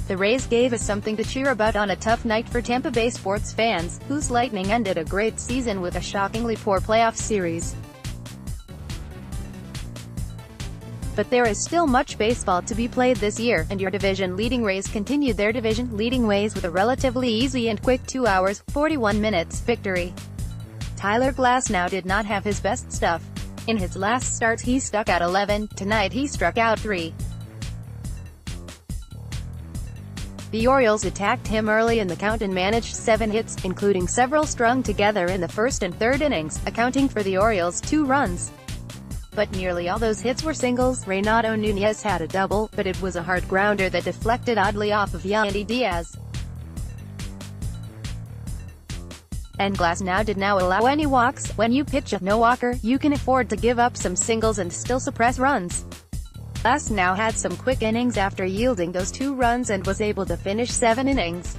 The Rays gave us something to cheer about on a tough night for Tampa Bay sports fans, whose Lightning ended a great season with a shockingly poor playoff series. But there is still much baseball to be played this year, and your division-leading Rays continued their division-leading ways with a relatively easy and quick 2 hours, 41 minutes victory. Tyler Glasnow did not have his best stuff. In his last start he struck out 11, tonight he struck out 3. The Orioles attacked him early in the count and managed 7 hits, including several strung together in the first and third innings, accounting for the Orioles' 2 runs. But nearly all those hits were singles. Renato Nunez had a double, but it was a hard grounder that deflected oddly off of Yandy Diaz. And Glasnow did not allow any walks. When you pitch a no-walker, you can afford to give up some singles and still suppress runs. Glasnow had some quick innings after yielding those 2 runs and was able to finish 7 innings.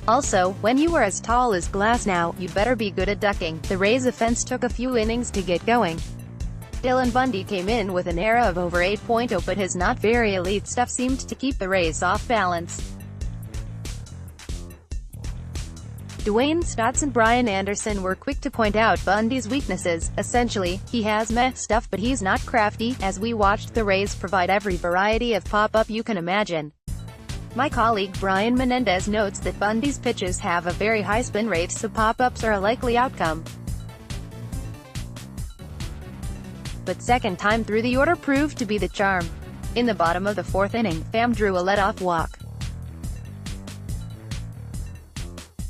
Also, when you are as tall as Glasnow, you better be good at ducking. The Rays' offense took a few innings to get going. Dylan Bundy came in with an ERA of over 8.0, but his not very elite stuff seemed to keep the Rays off balance. Dwayne Stotts and Brian Anderson were quick to point out Bundy's weaknesses. Essentially, he has meh stuff but he's not crafty. As we watched the Rays provide every variety of pop-up you can imagine. My colleague Brian Menendez notes that Bundy's pitches have a very high spin rate, so pop-ups are a likely outcome. But second time through the order proved to be the charm. In the bottom of the 4th inning, Pham drew a leadoff walk.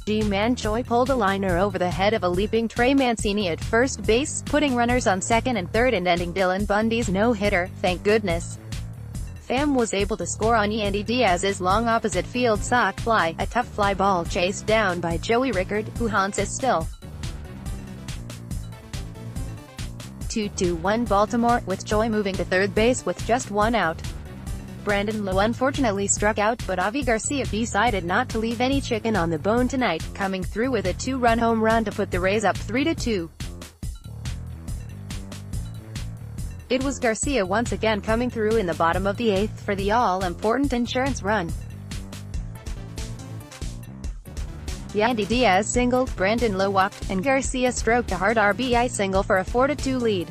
Ji-Man Choi pulled a liner over the head of a leaping Trey Mancini at first base, putting runners on second and third and ending Dylan Bundy's no-hitter, thank goodness. Pham was able to score on Yandy Diaz's long opposite field sock fly, a tough fly ball chased down by Joey Rickard, who haunts us still. 2-1 Baltimore, with Choi moving to third base with just 1 out. Brandon Lowe unfortunately struck out, but Avi Garcia decided not to leave any chicken on the bone tonight, coming through with a 2-run home run to put the Rays up 3-2. It was Garcia once again coming through in the bottom of the 8th for the all-important insurance run. Yandy Diaz singled, Brandon Lowe walked, and Garcia stroked a hard RBI single for a 4-2 lead.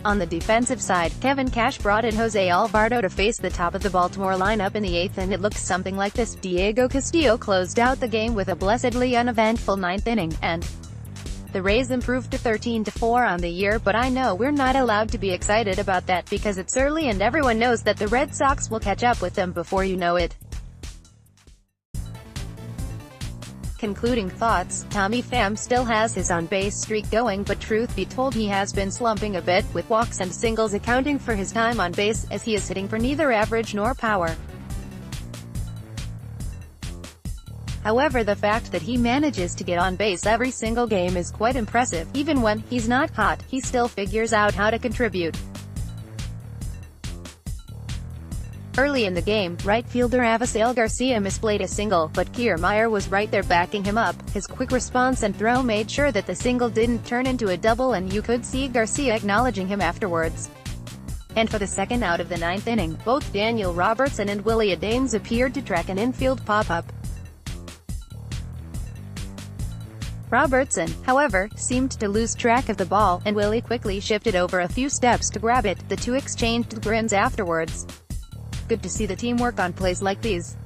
On the defensive side, Kevin Cash brought in Jose Alvarado to face the top of the Baltimore lineup in the 8th, and it looked something like this. Diego Castillo closed out the game with a blessedly uneventful 9th inning, and the Rays improved to 13-4 on the year, but I know we're not allowed to be excited about that because it's early and everyone knows that the Red Sox will catch up with them before you know it. Concluding thoughts, Tommy Pham still has his on-base streak going, but truth be told he has been slumping a bit, with walks and singles accounting for his time on base, as he is hitting for neither average nor power. However, the fact that he manages to get on base every single game is quite impressive. Even when he's not hot, he still figures out how to contribute. Early in the game, right fielder Avisail Garcia misplayed a single, but Kiermaier was right there backing him up. His quick response and throw made sure that the single didn't turn into a double, and you could see Garcia acknowledging him afterwards. And for the second out of the 9th inning, both Daniel Robertson and Willie Adames appeared to track an infield pop-up. Robertson, however, seemed to lose track of the ball, and Willie quickly shifted over a few steps to grab it. The two exchanged grins afterwards. Good to see the team work on plays like these.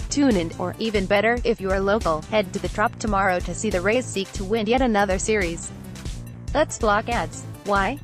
Tune in, or even better, if you are local, head to the Trop tomorrow to see the Rays seek to win yet another series. Let's block ads. Why?